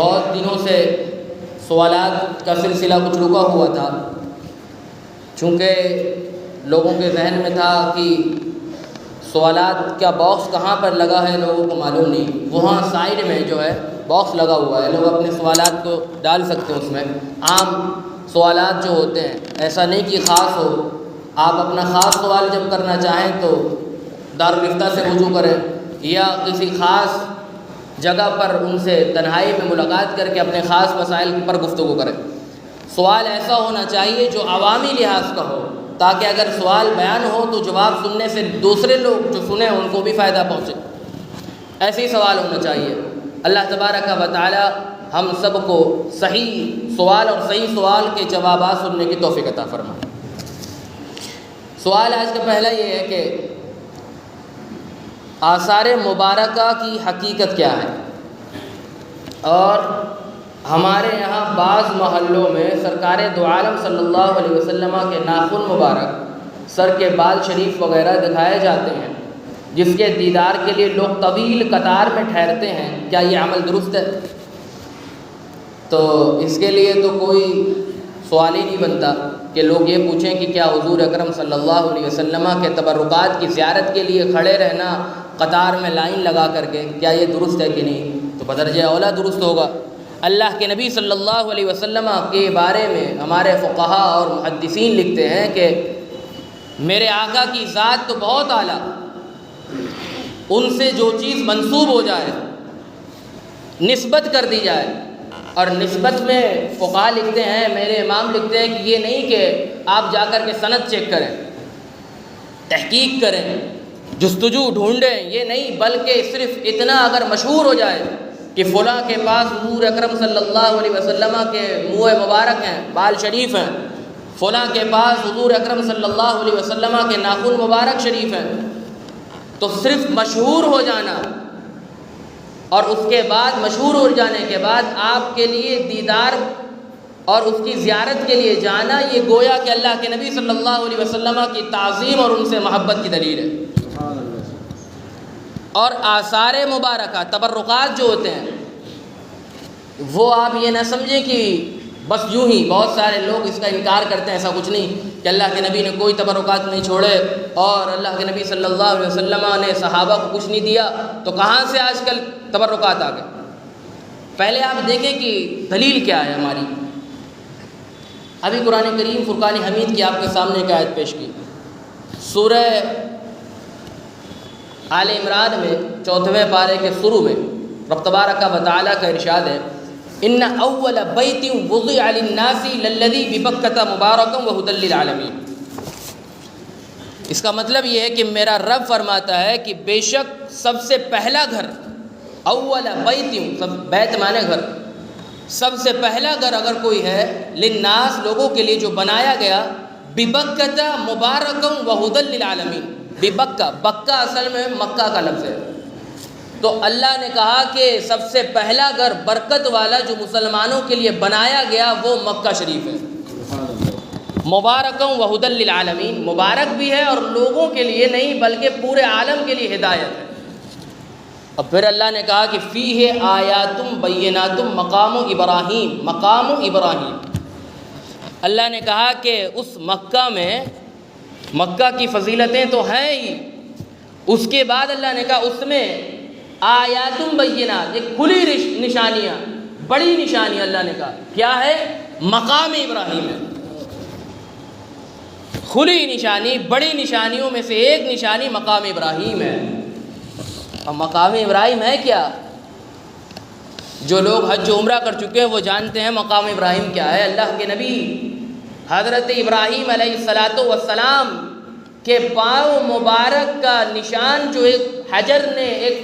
بہت دنوں سے سوالات کا سلسلہ کچھ رکا ہوا تھا، چونکہ لوگوں کے ذہن میں تھا کہ سوالات کا باکس کہاں پر لگا ہے لوگوں کو معلوم نہیں۔ وہاں سائڈ میں جو ہے باکس لگا ہوا ہے، لوگ اپنے سوالات کو ڈال سکتے ہیں اس میں۔ عام سوالات جو ہوتے ہیں، ایسا نہیں کہ خاص ہو، آپ اپنا خاص سوال جب کرنا چاہیں تو دارالفتہ سے رجوع کریں یا کسی خاص جگہ پر ان سے تنہائی میں ملاقات کر کے اپنے خاص مسائل پر گفتگو کریں۔ سوال ایسا ہونا چاہیے جو عوامی لحاظ کا ہو، تاکہ اگر سوال بیان ہو تو جواب سننے سے دوسرے لوگ جو سنیں ان کو بھی فائدہ پہنچے۔ ایسے ہی سوال ہونا چاہیے۔ اللہ تبارک و تعالی ہم سب کو صحیح سوال اور صحیح سوال کے جوابات سننے کی توفیق عطا فرمائے۔ سوال آج کا پہلا یہ ہے کہ آثار مبارکہ کی حقیقت کیا ہے؟ اور ہمارے یہاں بعض محلوں میں سرکار دو عالم صلی اللہ علیہ وسلم کے ناخن مبارک، سر کے بال شریف وغیرہ دکھائے جاتے ہیں، جس کے دیدار کے لیے لوگ طویل قطار میں ٹھہرتے ہیں۔ کیا یہ عمل درست ہے؟ تو اس کے لیے تو کوئی سوال ہی نہیں بنتا کہ لوگ یہ پوچھیں کہ کیا حضور اکرم صلی اللہ علیہ وسلم کے تبرکات کی زیارت کے لیے کھڑے رہنا قطار میں لائن لگا کر کے کیا یہ درست ہے کہ نہیں؟ تو بدرجہ اولا درست ہوگا۔ اللہ کے نبی صلی اللہ علیہ وسلم کے بارے میں ہمارے فقہا اور محدثین لکھتے ہیں کہ میرے آقا کی ذات تو بہت اعلیٰ، ان سے جو چیز منسوب ہو جائے، نسبت کر دی جائے، اور نسبت میں فقہا لکھتے ہیں، میرے امام لکھتے ہیں کہ یہ نہیں کہ آپ جا کر کے سند چیک کریں، تحقیق کریں، جستجو ڈھونڈیں، یہ نہیں، بلکہ صرف اتنا اگر مشہور ہو جائے کہ فلاں کے پاس حضور اکرم صلی اللہ علیہ وسلم کے منہ مبارک ہیں، بال شریف ہیں، فلاں کے پاس حضور اکرم صلی اللہ علیہ وسلم کے ناخن مبارک شریف ہیں، تو صرف مشہور ہو جانا اور اس کے بعد مشہور ہو جانے کے بعد آپ کے لیے دیدار اور اس کی زیارت کے لیے جانا، یہ گویا کہ اللہ کے نبی صلی اللہ علیہ وسلم کی تعظیم اور ان سے محبت کی دلیل ہے۔ اور آثار مبارکہ، تبرکات جو ہوتے ہیں، وہ آپ یہ نہ سمجھیں کہ بس یوں ہی، بہت سارے لوگ اس کا انکار کرتے ہیں، ایسا کچھ نہیں کہ اللہ کے نبی نے کوئی تبرکات نہیں چھوڑے اور اللہ کے نبی صلی اللہ علیہ وسلم نے صحابہ کو کچھ نہیں دیا، تو کہاں سے آج کل تبرکات آ گئے؟ پہلے آپ دیکھیں کہ دلیل کیا ہے ہماری۔ ابھی قرآن کریم فرقان حمید کی آپ کے سامنے ایک آیت پیش کی، سورہ آل عمران میں 4ویں پارے کے شروع میں رب تبارک و تعالی کا ارشاد ہے، ان اول بیت وضع للناس للذی ببکۃ مبارکا وہدی للعالمین۔ اس کا مطلب یہ ہے کہ میرا رب فرماتا ہے کہ بے شک سب سے پہلا گھر، اول بیت، بیت مانے گھر، سب سے پہلا گھر اگر کوئی ہے، للناس، لوگوں کے لیے جو بنایا گیا، ببکۃ مبارکا وہدی للعالمین۔ ببکہ، بکہ اصل میں مکہ کا لفظ ہے، تو اللہ نے کہا کہ سب سے پہلا گھر برکت والا جو مسلمانوں کے لیے بنایا گیا وہ مکہ شریف ہے۔ مبارکا وہدی للعالمین، مبارک بھی ہے اور لوگوں کے لیے نہیں بلکہ پورے عالم کے لیے ہدایت ہے۔ اور پھر اللہ نے کہا کہ فیہ آیات بینات مقام ابراہیم، مقام ابراہیم۔ اللہ نے کہا کہ اس مکہ میں، مکہ کی فضیلتیں تو ہیں ہی، اس کے بعد اللہ نے کہا اس میں آیات بینات، ایک کھلی نشانیاں، بڑی نشانیاں، اللہ نے کہا کیا ہے؟ مقام ابراہیم ہے۔ کھلی نشانی، بڑی نشانیوں میں سے ایک نشانی مقام ابراہیم ہے۔ اور مقام ابراہیم ہے کیا؟ جو لوگ حج و عمرہ کر چکے ہیں وہ جانتے ہیں مقام ابراہیم کیا ہے۔ اللہ کے نبی حضرت ابراہیم علیہ السلام کے پاؤں مبارک کا نشان جو ایک حجر نے، ایک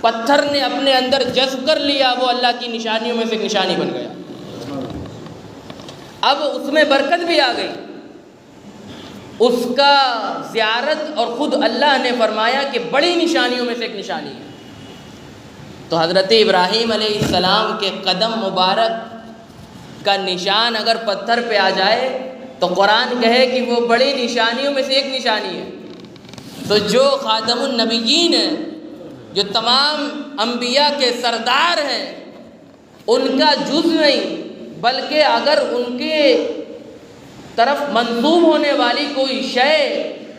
پتھر نے اپنے اندر جذب کر لیا، وہ اللہ کی نشانیوں میں سے ایک نشانی بن گیا۔ اب اس میں برکت بھی آ گئی، اس کا زیارت، اور خود اللہ نے فرمایا کہ بڑی نشانیوں میں سے ایک نشانی ہے۔ تو حضرت ابراہیم علیہ السلام کے قدم مبارک کا نشان اگر پتھر پہ آ جائے تو قرآن کہے کہ وہ بڑی نشانیوں میں سے ایک نشانی ہے، تو جو خاتم النبیین ہیں، جو تمام انبیاء کے سردار ہیں، ان کا جز نہیں، بلکہ اگر ان کے طرف منسوب ہونے والی کوئی شے،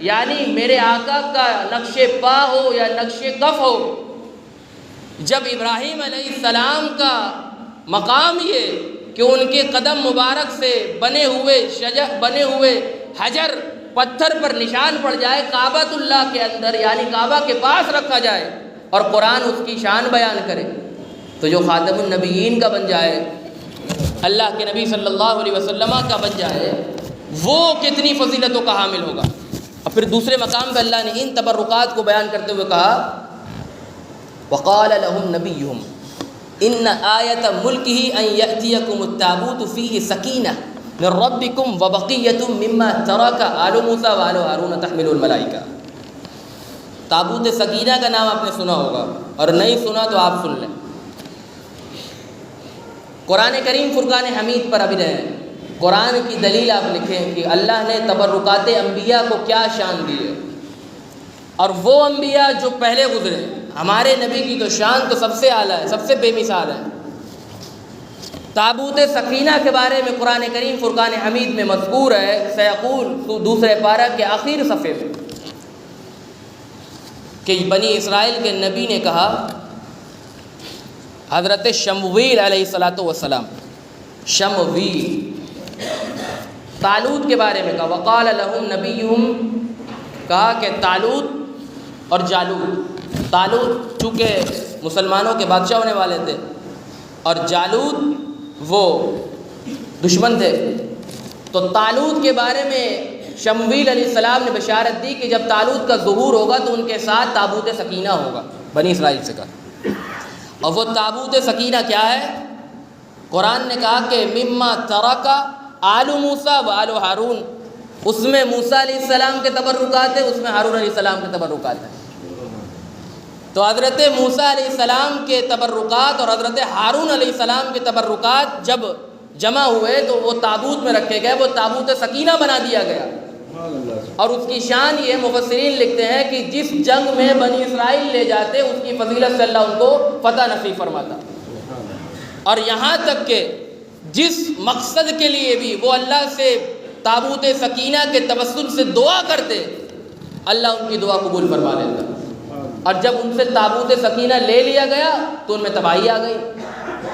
یعنی میرے آقا کا نقش پا ہو یا نقش کف ہو، جب ابراہیم علیہ السلام کا مقام یہ کہ ان کے قدم مبارک سے بنے ہوئے حجر پتھر پر نشان پڑ جائے کعبۃ اللہ کے اندر، یعنی کعبہ کے پاس رکھا جائے، اور قرآن اس کی شان بیان کرے، تو جو خاتم النبیین کا بن جائے، اللہ کے نبی صلی اللہ علیہ وسلم کا بن جائے، وہ کتنی فضیلتوں کا حامل ہوگا۔ اور پھر دوسرے مقام پہ اللہ نے ان تبرکات کو بیان کرتے ہوئے کہا وقال لهم نبيهم ان آیۃ ملکہ ان یأتیکم التابوت فیہ سکینہ من ربکم وبقیۃ مما ترک آل موسیٰ وآل ہارون تحمل الملائکہ۔ تابوت سکینہ کا نام آپ نے سنا ہوگا، اور نہیں سنا تو آپ سن لیں۔ قرآن کریم فرقان حمید پر ابھی رہے، قرآن کی دلیل آپ لکھیں کہ اللہ نے تبرکات انبیاء کو کیا شان دی ہے، اور وہ انبیاء جو پہلے گزرے، ہمارے نبی کی تو شان تو سب سے اعلیٰ ہے، سب سے بے مثال ہے۔ تابوت سکینہ کے بارے میں قرآن کریم فرقان حمید میں مذکور ہے، سیقول دوسرے پارہ کے آخر صفحے میں، کہ بنی اسرائیل کے نبی نے کہا، حضرت شمویل علیہ السلام، شمویل طالوت کے بارے میں کہا، وقال لهم نبیہم، کہا کہ طالوت اور جالوت، طالوت چونکہ مسلمانوں کے بادشاہ ہونے والے تھے، اور جالوت وہ دشمن تھے، تو طالوت کے بارے میں شمویل علیہ السلام نے بشارت دی کہ جب طالوت کا ظہور ہوگا تو ان کے ساتھ تابوت سکینہ ہوگا، بنی اسرائیل سے کہا۔ اور وہ تابوت سکینہ کیا ہے؟ قرآن نے کہا کہ مما ترک آل موسیٰ و آل ہارون، اس میں موسیٰ علیہ السلام کے تبرکات ہیں، اس میں ہارون علیہ السلام کے تبرکات ہیں۔ تو حضرت موسیٰ علیہ السلام کے تبرکات اور حضرت ہارون علیہ السلام کے تبرکات جب جمع ہوئے تو وہ تابوت میں رکھے گئے، وہ تابوت سکینہ بنا دیا گیا۔ اور اس کی شان یہ مفسرین لکھتے ہیں کہ جس جنگ میں بنی اسرائیل لے جاتے اس کی فضیلت سے اللہ ان کو فتح نصیب فرماتا، اور یہاں تک کہ جس مقصد کے لیے بھی وہ اللہ سے تابوت سکینہ کے توسل سے دعا کرتے، اللہ ان کی دعا قبول فرما لیتا۔ اور جب ان سے تابوت سکینہ لے لیا گیا تو ان میں تباہی آ گئی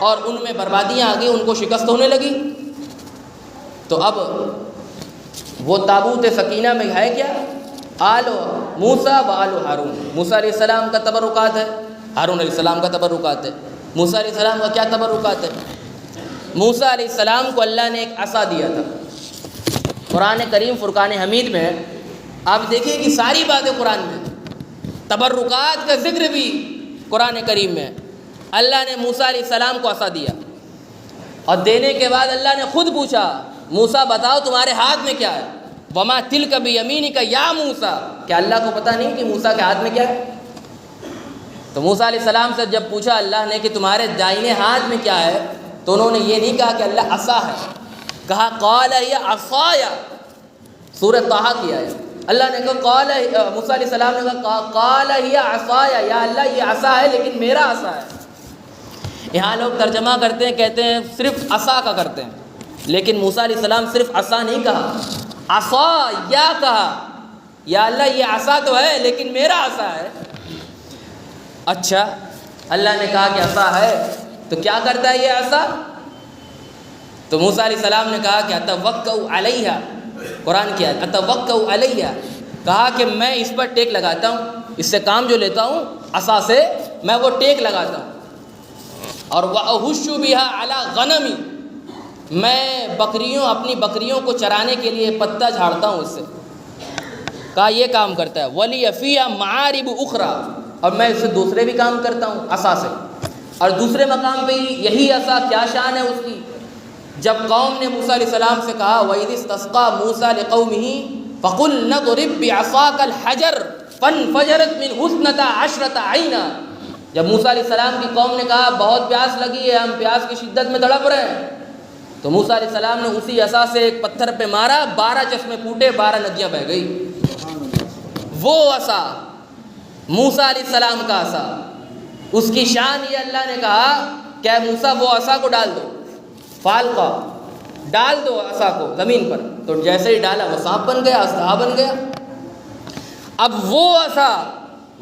اور ان میں بربادیاں آ گئی، ان کو شکست ہونے لگی۔ تو اب وہ تابوت سکینہ میں ہے کیا؟ آل موسیٰ و آل ہارون، موسیٰ علیہ السلام کا تبرکات ہے، ہارون علیہ السلام کا تبرکات ہے۔ موسیٰ علیہ السلام کا کیا تبرکات ہے؟ موسیٰ علیہ السلام کو اللہ نے ایک عصا دیا تھا۔ قرآن کریم فرقان حمید میں آپ دیکھیں کہ ساری باتیں قرآن میں، تبرکات کا ذکر بھی قرآن کریم میں، اللہ نے موسیٰ علیہ السلام کو عصا دیا، اور دینے کے بعد اللہ نے خود پوچھا موسیٰ بتاؤ تمہارے ہاتھ میں کیا ہے؟ وما تلک بیمینک یا موسیٰ، کیا اللہ کو پتہ نہیں کہ موسیٰ کے ہاتھ میں کیا ہے؟ تو موسیٰ علیہ السلام سے جب پوچھا اللہ نے کہ تمہارے دائیں ہاتھ میں کیا ہے، تو انہوں نے یہ نہیں کہا کہ اللہ عصا ہے، کہا قال ہی عصای، سورہ طٰہٰ کی آیت، اللہ نے کہا قال، موسیٰ علیہ السلام نے کہا قال ہی عصای، یا اللہ یہ عصا ہے لیکن میرا عصا ہے۔ یہاں لوگ ترجمہ کرتے ہیں، کہتے ہیں صرف عصا کا کرتے ہیں، لیکن موسیٰ علیہ السلام صرف عصا نہیں کہا، عصا یا کہا، یا اللہ یہ عصا تو ہے لیکن میرا عصا ہے۔ اچھا اللہ نے کہا کہ عصا ہے تو کیا کرتا ہے یہ عصا؟ تو موسیٰ علیہ السلام نے کہا کہ اتوکأ علیہ، قرآن کی آیت اتوکأ علیہ، کہا کہ میں اس پر ٹیک لگاتا ہوں، اس سے کام جو لیتا ہوں عصا سے میں وہ ٹیک لگاتا ہوں، اور وأحش بها علی غنمی، میں اپنی بکریوں کو چرانے کے لیے پتہ جھاڑتا ہوں اس سے، کہا یہ کام کرتا ہے۔ ولی فیہا معارب اخری، اور میں اس سے دوسرے بھی کام کرتا ہوں عصا سے۔ اور دوسرے مقام پہ یہی عصا کیا شان ہے اس کی، جب قوم نے موسیٰ علیہ السلام سے کہا وَإِذِ اسْتَسْقَىٰ مُوسَىٰ لِقَوْمِهِ فَقُلْ نَضْرِبْ بِعَصَاكَ الْحَجَرَ فَانْفَجَرَتْ مِنْهُ اثْنَتَا عَشْرَةَ عَيْنًا، جب موسیٰ علیہ السلام کی قوم نے کہا بہت پیاس لگی ہے، ہم پیاس کی شدت میں تڑپ رہے ہیں، تو موسیٰ علیہ السلام نے اسی عصا سے ایک پتھر پہ مارا، 12 چشمے پھوٹے، 12 ندیاں بہہ گئی۔ وہ عصا موسیٰ علیہ السلام کا عصا، اس کی شان یہ اللہ نے کہا کہ موسیٰ وہ عصا کو ڈال دو، فالقا، ڈال دو عصا کو زمین پر. تو جیسے ہی ڈالا وہ سانپ بن گیا، اژدہا بن گیا. اب وہ عصا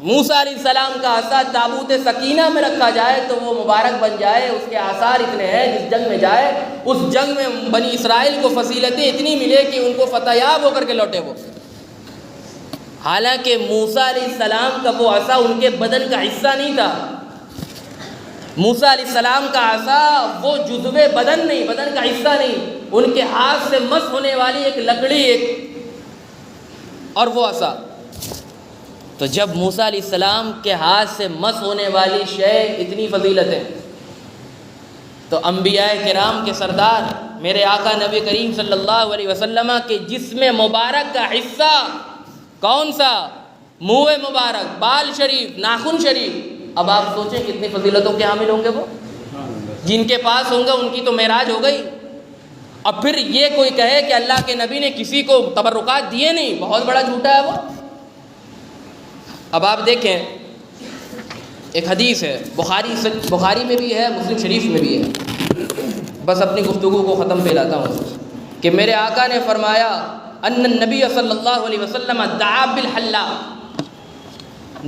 موسیٰ علیہ السلام کا عصا تابوت سکینہ میں رکھا جائے تو وہ مبارک بن جائے. اس کے آثار اتنے ہیں، جس جنگ میں جائے اس جنگ میں بنی اسرائیل کو فضیلتیں اتنی ملے کہ ان کو فتح یاب ہو کر کے لوٹے وہ. حالانکہ موسیٰ علیہ السلام کا وہ عصا ان کے بدن کا حصہ نہیں تھا. موسیٰ علیہ السلام کا عصا وہ جزو بدن نہیں، بدن کا حصہ نہیں، ان کے ہاتھ سے مس ہونے والی ایک لکڑی اور وہ عصا. تو جب موسیٰ علیہ السلام کے ہاتھ سے مس ہونے والی شے اتنی فضیلتیں، تو انبیاء کرام کے سردار میرے آقا نبی کریم صلی اللہ علیہ وسلم کے جسم مبارک کا حصہ کون سا؟ منہ مبارک، بال شریف، ناخن شریف. اب آپ سوچیں کتنی فضیلتوں کے حامل ہوں گے وہ. جن کے پاس ہوں گے ان کی تو معراج ہو گئی. اب پھر یہ کوئی کہے کہ اللہ کے نبی نے کسی کو تبرکات دیے نہیں، بہت بڑا جھوٹا ہے وہ. اب آپ دیکھیں ایک حدیث ہے، بخاری میں بھی ہے، مسلم شریف میں بھی ہے. بس اپنی گفتگو کو ختم پہ لاتا ہوں کہ میرے آقا نے فرمایا ان النبی صلی اللہ علیہ وسلم دعا بالحلاق،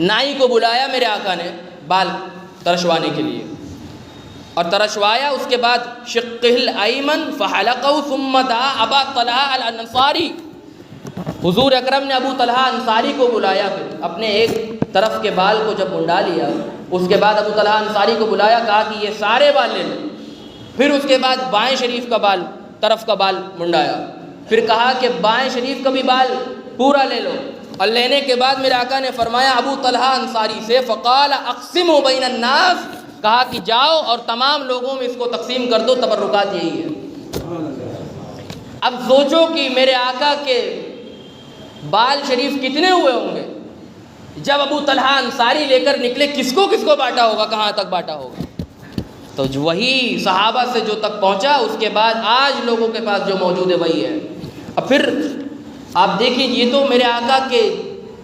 نائی کو بلایا میرے آقا نے بال ترشوانے کے لیے، اور ترشوایا. اس کے بعد شقہ الایمن فحلقہ ثم دعا ابا طلحہ الانصاری، حضور اکرم نے ابو طلحہ انصاری کو بلایا. پھر اپنے ایک طرف کے بال کو جب منڈا لیا، اس کے بعد ابو طلحہ انصاری کو بلایا، کہا کہ یہ سارے بال لے لو. پھر اس کے بعد بائیں شریف کا بال، طرف کا بال منڈایا. پھر کہا کہ بائیں شریف کا بھی بال پورا لے لو. اور لینے کے بعد میرے آقا نے فرمایا ابو طلحہ انصاری سے، فقال اقسموا بین الناس، کہا کہ جاؤ اور تمام لوگوں میں اس کو تقسیم کر دو، تبرکات یہی ہے. اب سوچو کہ میرے آقا کے بال شریف کتنے ہوئے ہوں گے. جب ابو طلحہ انصاری لے کر نکلے، کس کو بانٹا ہوگا، کہاں تک بانٹا ہوگا. تو وہی صحابہ سے جو تک پہنچا، اس کے بعد آج لوگوں کے پاس جو موجود ہے وہی ہے. اب پھر آپ دیکھیں، یہ تو میرے آقا کے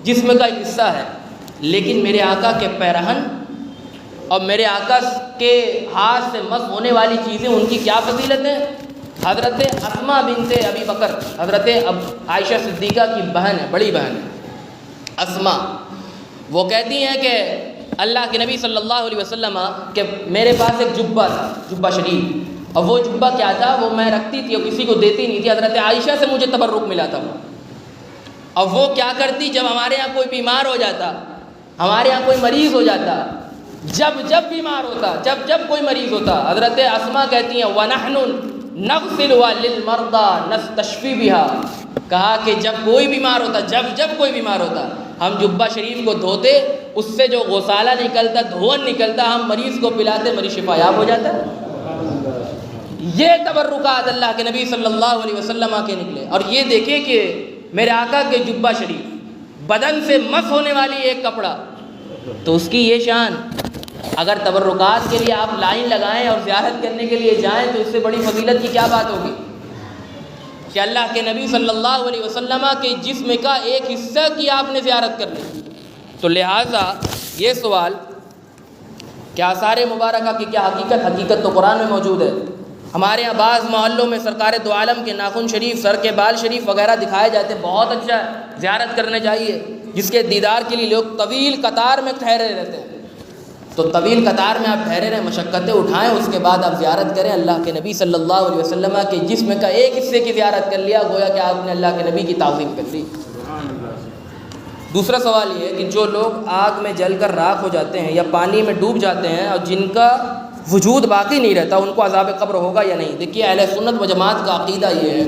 جسم کا ایک حصہ ہے، لیکن میرے آقا کے پیرہن اور میرے آقا کے ہاتھ سے مس ہونے والی چیزیں، ان کی کیا فضیلت ہے. حضرت اسماء بنت ابی بکر، حضرت عائشہ صدیقہ کی بہن ہے، بڑی بہن ہے اسماء. وہ کہتی ہیں کہ اللہ کے نبی صلی اللہ علیہ وسلم کہ میرے پاس ایک جبہ تھا، جبہ شریف، اور وہ جبہ کیا تھا، وہ میں رکھتی تھی اور کسی کو دیتی نہیں تھی. حضرت عائشہ سے مجھے تبرک ملا تھا وہ. اور وہ کیا کرتی، جب ہمارے یہاں کوئی بیمار ہو جاتا، ہمارے یہاں کوئی مریض ہو جاتا، جب بیمار ہوتا، جب کوئی مریض ہوتا، حضرت اسماء کہتی ہیں وَنَحْنُ نَغْسِلُهَا لِلْمَرْضَى نَسْتَشْفِي بِهَا، کہا کہ جب کوئی بیمار ہوتا، جب کوئی بیمار ہوتا، ہم جبہ شریف کو دھوتے، اس سے جو غسالہ نکلتا، دھون نکلتا، ہم مریض کو پلاتے، مریض شفا یاب ہو جاتا. یہ تبرکات اللہ کے نبی صلی اللہ علیہ وسلم کے نکلے. اور یہ دیکھیں کہ میرے آقا کے جبہ شریف، بدن سے مس ہونے والی ایک کپڑا، تو اس کی یہ شان. اگر تبرکات کے لیے آپ لائن لگائیں اور زیارت کرنے کے لیے جائیں تو اس سے بڑی فضیلت کی کیا بات ہوگی کہ اللہ کے نبی صلی اللہ علیہ وسلم کے جسم کا ایک حصہ کی آپ نے زیارت کر لی. تو لہٰذا یہ سوال کہ آثار مبارکہ کی کیا حقیقت تو قرآن میں موجود ہے. ہمارے یہاں بعض محلوں میں سرکار دو عالم کے ناخن شریف، سر کے بال شریف وغیرہ دکھائے جاتے ہیں، بہت اچھا ہے، زیارت کرنے چاہیے. جس کے دیدار کے لیے لوگ طویل قطار میں ٹھہرے رہتے ہیں، تو طویل قطار میں آپ ٹھہرے رہیں، مشقتیں اٹھائیں، اس کے بعد آپ زیارت کریں. اللہ کے نبی صلی اللہ علیہ وسلم کے جسم کا ایک حصے کی زیارت کر لیا، گویا کہ آپ نے اللہ کے نبی کی تعظیم کر لی. دوسرا سوال یہ ہے کہ جو لوگ آگ میں جل کر راکھ ہو جاتے ہیں یا پانی میں ڈوب جاتے ہیں اور جن کا وجود باقی نہیں رہتا، ان کو عذاب قبر ہوگا یا نہیں. دیکھیے اہل سنت و جماعت کا عقیدہ یہ ہے